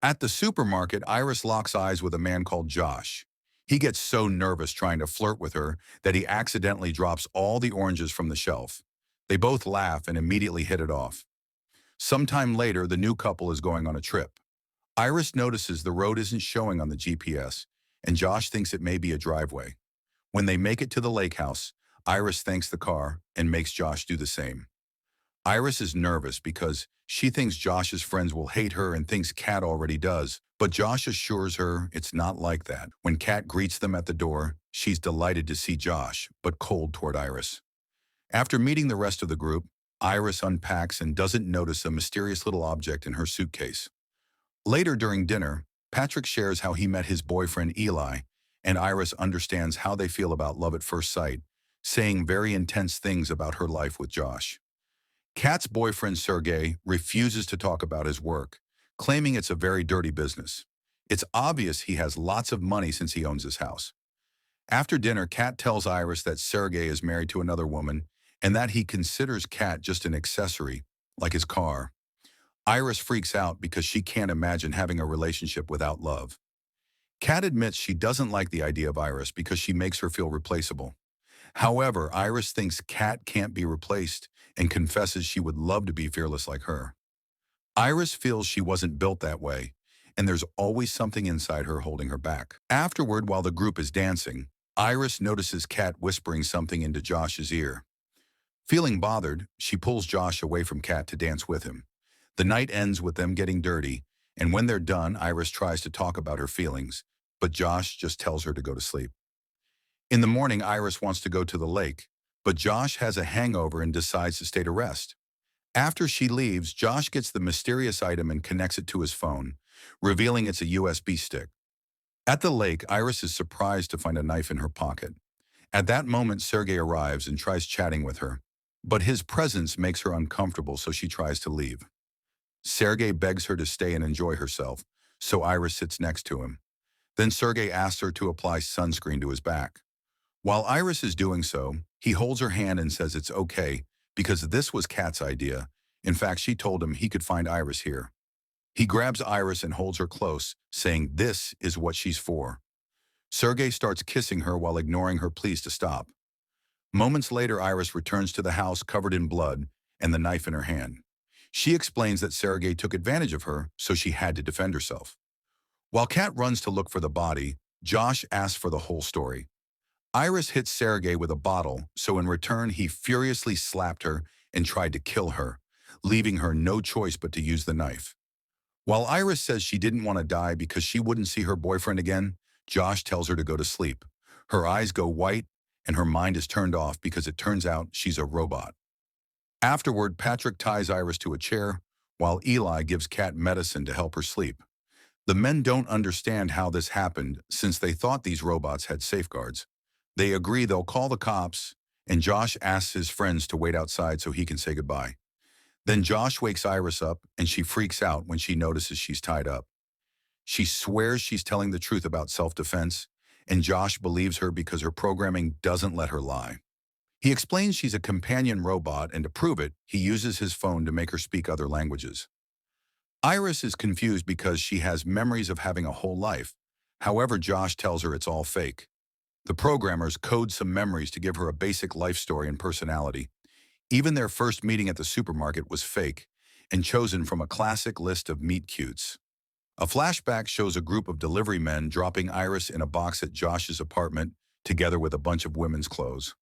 At the supermarket, Iris locks eyes with a man called Josh. He gets so nervous trying to flirt with her that he accidentally drops all the oranges from the shelf. They both laugh and immediately hit it off. Sometime later, the new couple is going on a trip. Iris notices the road isn't showing on the GPS, and Josh thinks it may be a driveway. When they make it to the lake house, Iris thanks the car and makes Josh do the same. Iris is nervous because she thinks Josh's friends will hate her and thinks Kat already does, but Josh assures her it's not like that. When Kat greets them at the door, she's delighted to see Josh, but cold toward Iris. After meeting the rest of the group, Iris unpacks and doesn't notice a mysterious little object in her suitcase. Later during dinner, Patrick shares how he met his boyfriend Eli, and Iris understands how they feel about love at first sight, saying very intense things about her life with Josh. Kat's boyfriend Sergey refuses to talk about his work, claiming it's a very dirty business. It's obvious he has lots of money since he owns his house. After dinner, Kat tells Iris that Sergey is married to another woman and that he considers Kat just an accessory, like his car. Iris freaks out because she can't imagine having a relationship without love. Kat admits she doesn't like the idea of Iris because she makes her feel replaceable. However, Iris thinks Kat can't be replaced and confesses she would love to be fearless like her. Iris feels she wasn't built that way, and there's always something inside her holding her back. Afterward, while the group is dancing, Iris notices Kat whispering something into Josh's ear. Feeling bothered, she pulls Josh away from Kat to dance with him. The night ends with them getting dirty, and when they're done, Iris tries to talk about her feelings, but Josh just tells her to go to sleep. In the morning, Iris wants to go to the lake, but Josh has a hangover and decides to stay to rest. After she leaves, Josh gets the mysterious item and connects it to his phone, revealing it's a USB stick. At the lake, Iris is surprised to find a knife in her pocket. At that moment, Sergey arrives and tries chatting with her, but his presence makes her uncomfortable, so she tries to leave. Sergey begs her to stay and enjoy herself, so Iris sits next to him. Then Sergey asks her to apply sunscreen to his back. While Iris is doing so, he holds her hand and says it's okay because this was Kat's idea. In fact, she told him he could find Iris here. He grabs Iris and holds her close, saying this is what she's for. Sergey starts kissing her while ignoring her pleas to stop. Moments later, Iris returns to the house covered in blood and the knife in her hand. She explains that Sergey took advantage of her, so she had to defend herself. While Kat runs to look for the body, Josh asks for the whole story. Iris hits Sergey with a bottle, so in return he furiously slapped her and tried to kill her, leaving her no choice but to use the knife. While Iris says she didn't want to die because she wouldn't see her boyfriend again, Josh tells her to go to sleep. Her eyes go white and her mind is turned off because it turns out she's a robot. Afterward, Patrick ties Iris to a chair, while Eli gives Kat medicine to help her sleep. The men don't understand how this happened since they thought these robots had safeguards. They agree they'll call the cops, and Josh asks his friends to wait outside so he can say goodbye. Then Josh wakes Iris up, and she freaks out when she notices she's tied up. She swears she's telling the truth about self-defense, and Josh believes her because her programming doesn't let her lie. He explains she's a companion robot, and to prove it, he uses his phone to make her speak other languages. Iris is confused because she has memories of having a whole life. However, Josh tells her it's all fake. The programmers code some memories to give her a basic life story and personality. Even their first meeting at the supermarket was fake and chosen from a classic list of meet cutes. A flashback shows a group of delivery men dropping Iris in a box at Josh's apartment together with a bunch of women's clothes.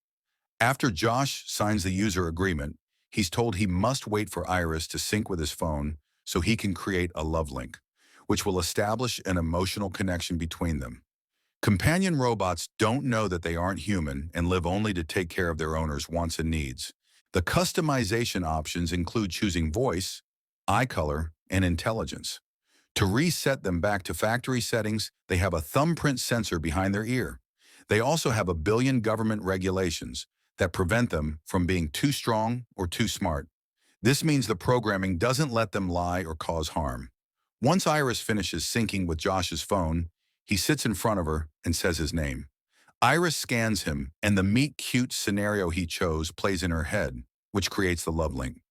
After Josh signs the user agreement, he's told he must wait for Iris to sync with his phone so he can create a love link, which will establish an emotional connection between them. Companion robots don't know that they aren't human and live only to take care of their owners' wants and needs. The customization options include choosing voice, eye color, and intelligence. To reset them back to factory settings, they have a thumbprint sensor behind their ear. They also have 1 billion government regulations that prevent them from being too strong or too smart. This means the programming doesn't let them lie or cause harm. Once Iris finishes syncing with Josh's phone, he sits in front of her and says his name. Iris scans him, and the meet cute scenario he chose plays in her head, which creates the love link.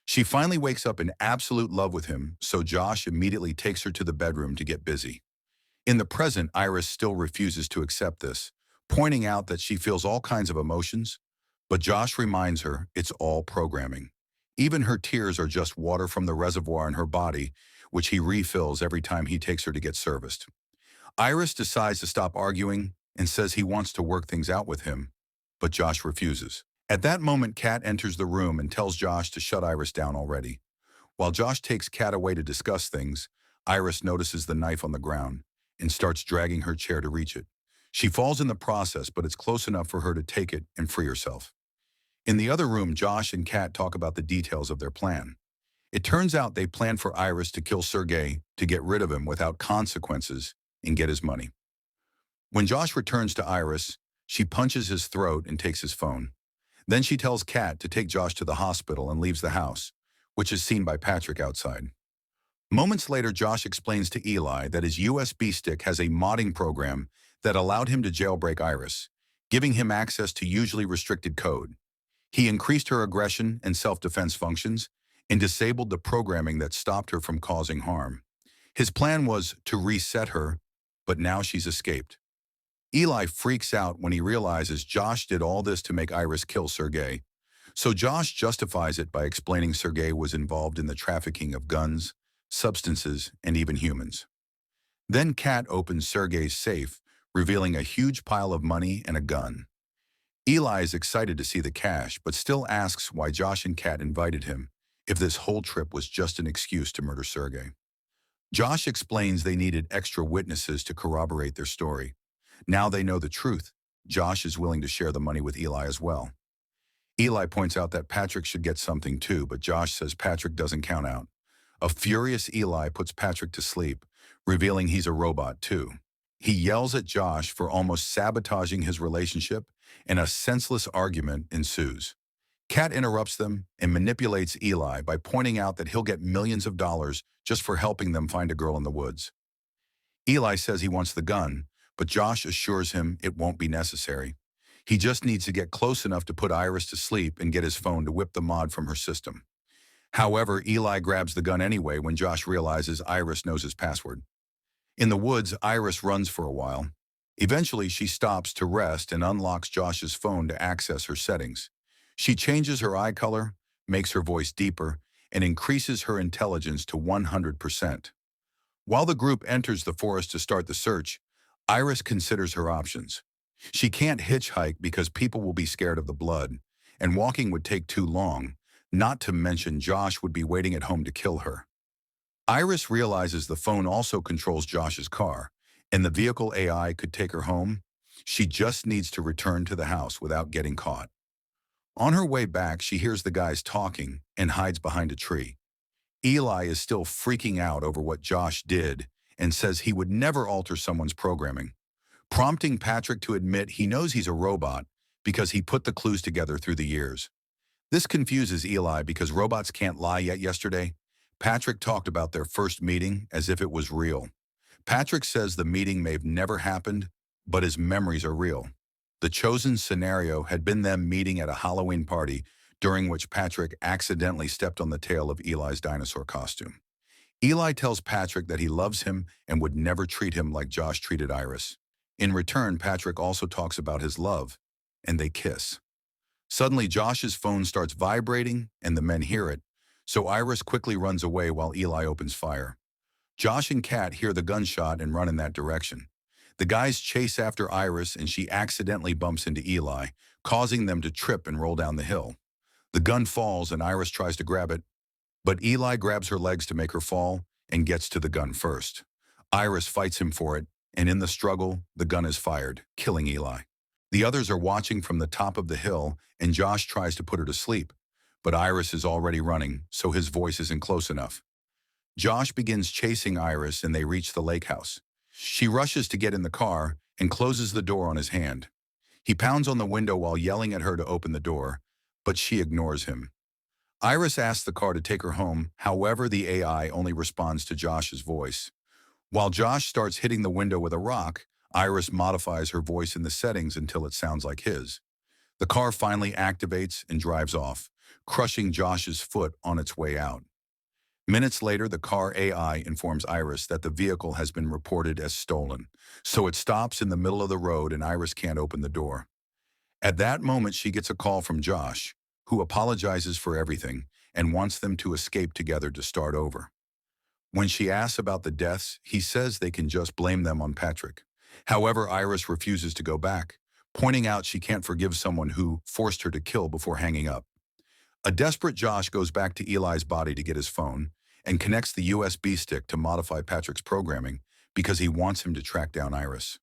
She finally wakes up in absolute love with him, so Josh immediately takes her to the bedroom to get busy. In the present, Iris still refuses to accept this, pointing out that she feels all kinds of emotions, but Josh reminds her it's all programming. Even her tears are just water from the reservoir in her body, which he refills every time he takes her to get serviced. Iris decides to stop arguing and says he wants to work things out with him, but Josh refuses. At that moment, Kat enters the room and tells Josh to shut Iris down already. While Josh takes Kat away to discuss things, Iris notices the knife on the ground and starts dragging her chair to reach it. She falls in the process, but it's close enough for her to take it and free herself. In the other room, Josh and Kat talk about the details of their plan. It turns out they plan for Iris to kill Sergei to get rid of him without consequences and get his money. When Josh returns to Iris, she punches his throat and takes his phone. Then she tells Kat to take Josh to the hospital and leaves the house, which is seen by Patrick outside. Moments later, Josh explains to Eli that his USB stick has a modding program that allowed him to jailbreak Iris, giving him access to usually restricted code. He increased her aggression and self-defense functions and disabled the programming that stopped her from causing harm. His plan was to reset her, but now she's escaped. Eli freaks out when he realizes Josh did all this to make Iris kill Sergei. So Josh justifies it by explaining Sergei was involved in the trafficking of guns, substances, and even humans. Then Kat opens Sergei's safe, revealing a huge pile of money and a gun. Eli is excited to see the cash, but still asks why Josh and Kat invited him, if this whole trip was just an excuse to murder Sergei. Josh explains they needed extra witnesses to corroborate their story. Now they know the truth. Josh is willing to share the money with Eli as well. Eli points out that Patrick should get something too, but Josh says Patrick doesn't count out. A furious Eli puts Patrick to sleep, revealing he's a robot too. He yells at Josh for almost sabotaging his relationship, and a senseless argument ensues. Kat interrupts them and manipulates Eli by pointing out that he'll get millions of dollars just for helping them find a girl in the woods. Eli says he wants the gun, but Josh assures him it won't be necessary. He just needs to get close enough to put Iris to sleep and get his phone to whip the mod from her system. However, Eli grabs the gun anyway when Josh realizes Iris knows his password. In the woods, Iris runs for a while. Eventually, she stops to rest and unlocks Josh's phone to access her settings. She changes her eye color, makes her voice deeper, and increases her intelligence to 100%. While the group enters the forest to start the search, Iris considers her options. She can't hitchhike because people will be scared of the blood, and walking would take too long, not to mention Josh would be waiting at home to kill her. Iris realizes the phone also controls Josh's car, and the vehicle AI could take her home. She just needs to return to the house without getting caught. On her way back, she hears the guys talking and hides behind a tree. Eli is still freaking out over what Josh did and says he would never alter someone's programming, prompting Patrick to admit he knows he's a robot because he put the clues together through the years. This confuses Eli because robots can't lie yet. Yesterday, Patrick talked about their first meeting as if it was real. Patrick says the meeting may have never happened, but his memories are real. The chosen scenario had been them meeting at a Halloween party during which Patrick accidentally stepped on the tail of Eli's dinosaur costume. Eli tells Patrick that he loves him and would never treat him like Josh treated Iris. In return, Patrick also talks about his love, and they kiss. Suddenly, Josh's phone starts vibrating, and the men hear it, so Iris quickly runs away while Eli opens fire. Josh and Kat hear the gunshot and run in that direction. The guys chase after Iris, and she accidentally bumps into Eli, causing them to trip and roll down the hill. The gun falls, and Iris tries to grab it, but Eli grabs her legs to make her fall and gets to the gun first. Iris fights him for it, and in the struggle, the gun is fired, killing Eli. The others are watching from the top of the hill, and Josh tries to put her to sleep, but Iris is already running, so his voice isn't close enough. Josh begins chasing Iris, and they reach the lake house. She rushes to get in the car and closes the door on his hand. He pounds on the window while yelling at her to open the door, but she ignores him. Iris asks the car to take her home, however the AI only responds to Josh's voice. While Josh starts hitting the window with a rock, Iris modifies her voice in the settings until it sounds like his. The car finally activates and drives off, crushing Josh's foot on its way out. Minutes later, the car AI informs Iris that the vehicle has been reported as stolen, so it stops in the middle of the road and Iris can't open the door. At that moment, she gets a call from Josh, who apologizes for everything and wants them to escape together to start over. When she asks about the deaths, he says they can just blame them on Patrick. However, Iris refuses to go back, pointing out she can't forgive someone who forced her to kill before hanging up. A desperate Josh goes back to Eli's body to get his phone and connects the USB stick to modify Patrick's programming because he wants him to track down Iris.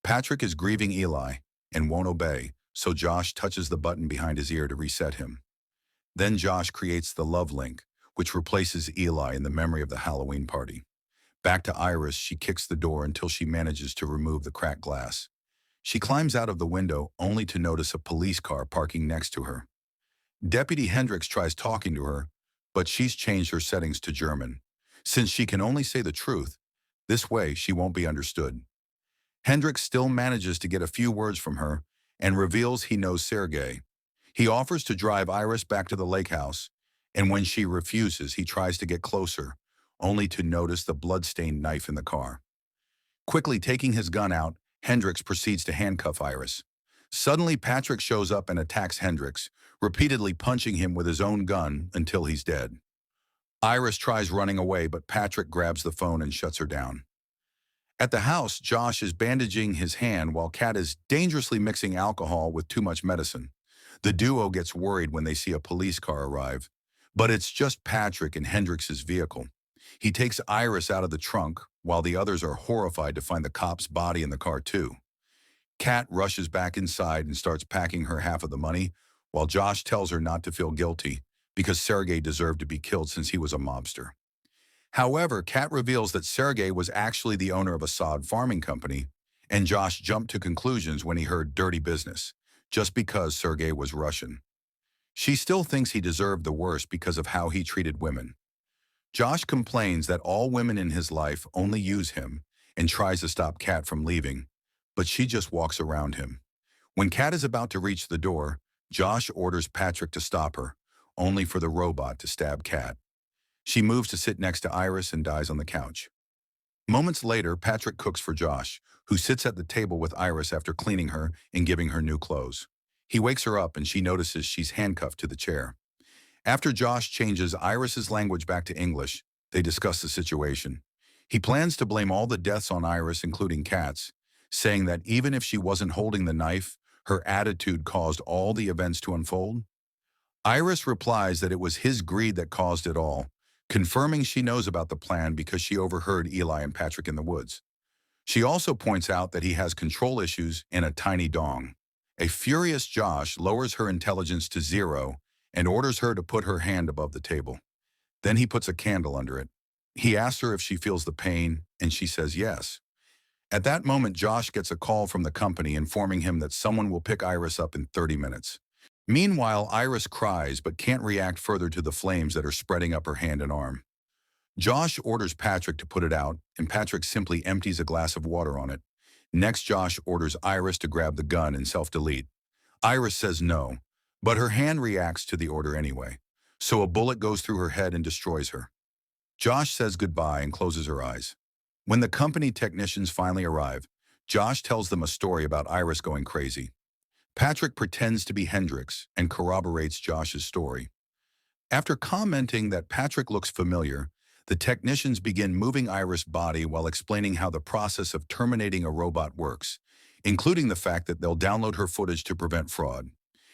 Patrick is grieving Eli and won't obey, so Josh touches the button behind his ear to reset him. Then Josh creates the love link, which replaces Eli in the memory of the Halloween party. Back to Iris, she kicks the door until she manages to remove the cracked glass. She climbs out of the window only to notice a police car parking next to her. Deputy Hendricks tries talking to her, but she's changed her settings to German. Since she can only say the truth, this way she won't be understood. Hendricks still manages to get a few words from her and reveals he knows Sergei. He offers to drive Iris back to the lake house, and when she refuses, he tries to get closer, only to notice the blood-stained knife in the car. Quickly taking his gun out, Hendricks proceeds to handcuff Iris. Suddenly, Patrick shows up and attacks Hendricks, repeatedly punching him with his own gun until he's dead. Iris tries running away, but Patrick grabs the phone and shuts her down. At the house, Josh is bandaging his hand while Kat is dangerously mixing alcohol with too much medicine. The duo gets worried when they see a police car arrive, but it's just Patrick in Hendricks' vehicle. He takes Iris out of the trunk, while the others are horrified to find the cop's body in the car too. Kat rushes back inside and starts packing her half of the money, while Josh tells her not to feel guilty because Sergei deserved to be killed since he was a mobster. However, Kat reveals that Sergei was actually the owner of a sod farming company, and Josh jumped to conclusions when he heard dirty business, just because Sergei was Russian. She still thinks he deserved the worst because of how he treated women. Josh complains that all women in his life only use him and tries to stop Kat from leaving, but she just walks around him. When Kat is about to reach the door, Josh orders Patrick to stop her, only for the robot to stab Kat. She moves to sit next to Iris and dies on the couch. Moments later, Patrick cooks for Josh, who sits at the table with Iris after cleaning her and giving her new clothes. He wakes her up and she notices she's handcuffed to the chair. After Josh changes Iris's language back to English, they discuss the situation. He plans to blame all the deaths on Iris, including Kat's, saying that even if she wasn't holding the knife, her attitude caused all the events to unfold. Iris replies that it was his greed that caused it all, confirming she knows about the plan because she overheard Eli and Patrick in the woods. She also points out that he has control issues and a tiny dong. A furious Josh lowers her intelligence to 0 and orders her to put her hand above the table. Then he puts a candle under it. He asks her if she feels the pain, and she says yes. At that moment, Josh gets a call from the company informing him that someone will pick Iris up in 30 minutes. Meanwhile, Iris cries but can't react further to the flames that are spreading up her hand and arm. Josh orders Patrick to put it out, and Patrick simply empties a glass of water on it. Next, Josh orders Iris to grab the gun and self-delete. Iris says no, but her hand reacts to the order anyway, so a bullet goes through her head and destroys her. Josh says goodbye and closes her eyes. When the company technicians finally arrive, Josh tells them a story about Iris going crazy. Patrick pretends to be Hendricks and corroborates Josh's story. After commenting that Patrick looks familiar, the technicians begin moving Iris' body while explaining how the process of terminating a robot works, including the fact that they'll download her footage to prevent fraud.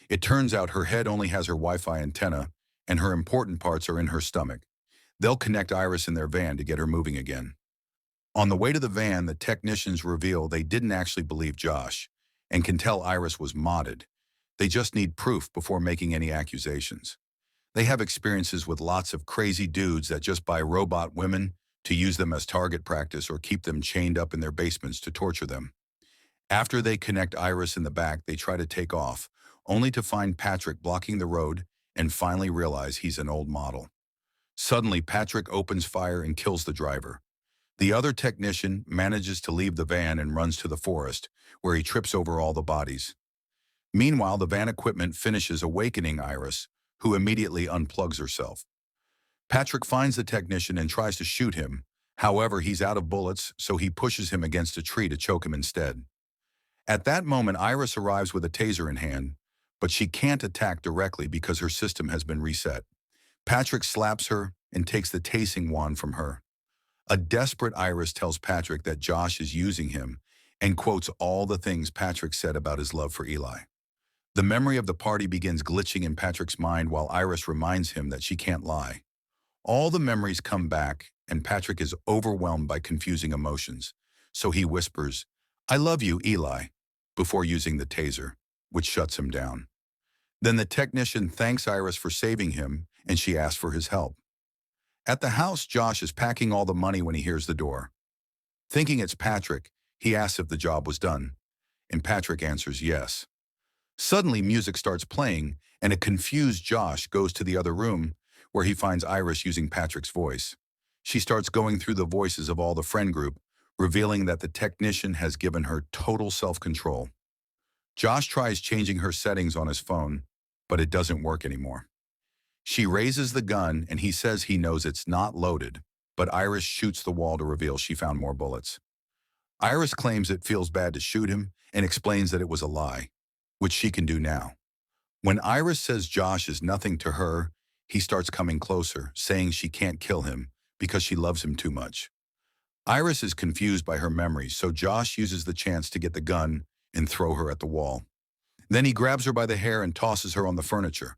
It turns out her head only has her Wi-Fi antenna, and her important parts are in her stomach. They'll connect Iris in their van to get her moving again. On the way to the van, the technicians reveal they didn't actually believe Josh, and can tell Iris was modded. They just need proof before making any accusations. They have experiences with lots of crazy dudes that just buy robot women to use them as target practice or keep them chained up in their basements to torture them. After they connect Iris in the back, they try to take off, only to find Patrick blocking the road and finally realize he's an old model. Suddenly, Patrick opens fire and kills the driver. The other technician manages to leave the van and runs to the forest, where he trips over all the bodies. Meanwhile, the van equipment finishes awakening Iris, who immediately unplugs herself. Patrick finds the technician and tries to shoot him. However, he's out of bullets, so he pushes him against a tree to choke him instead. At that moment, Iris arrives with a taser in hand, but she can't attack directly because her system has been reset. Patrick slaps her and takes the tasing wand from her. A desperate Iris tells Patrick that Josh is using him and quotes all the things Patrick said about his love for Eli. The memory of the party begins glitching in Patrick's mind while Iris reminds him that she can't lie. All the memories come back, and Patrick is overwhelmed by confusing emotions. So he whispers, "I love you, Eli," before using the taser, which shuts him down. Then the technician thanks Iris for saving him, and she asks for his help. At the house, Josh is packing all the money when he hears the door. Thinking it's Patrick, he asks if the job was done, and Patrick answers yes. Suddenly, music starts playing, and a confused Josh goes to the other room, where he finds Iris using Patrick's voice. She starts going through the voices of all the friend group, revealing that the technician has given her total self-control. Josh tries changing her settings on his phone, but it doesn't work anymore. She raises the gun, and he says he knows it's not loaded, but Iris shoots the wall to reveal she found more bullets. Iris claims it feels bad to shoot him and explains that it was a lie, which she can do now. When Iris says Josh is nothing to her, he starts coming closer, saying she can't kill him because she loves him too much. Iris is confused by her memories, so Josh uses the chance to get the gun and throw her at the wall. Then he grabs her by the hair and tosses her on the furniture.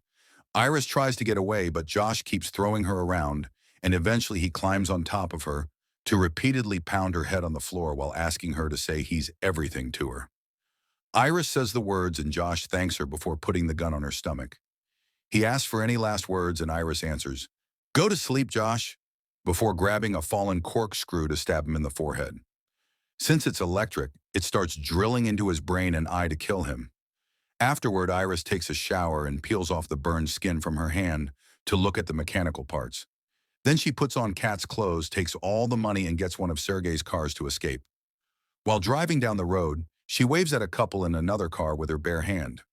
Iris tries to get away, but Josh keeps throwing her around, and eventually he climbs on top of her to repeatedly pound her head on the floor while asking her to say he's everything to her. Iris says the words, and Josh thanks her before putting the gun on her stomach. He asks for any last words, and Iris answers, "Go to sleep, Josh," before grabbing a fallen corkscrew to stab him in the forehead. Since it's electric, it starts drilling into his brain and eye to kill him. Afterward, Iris takes a shower and peels off the burned skin from her hand to look at the mechanical parts. Then she puts on Kat's clothes, takes all the money, and gets one of Sergei's cars to escape. While driving down the road, she waves at a couple in another car with her bare hand.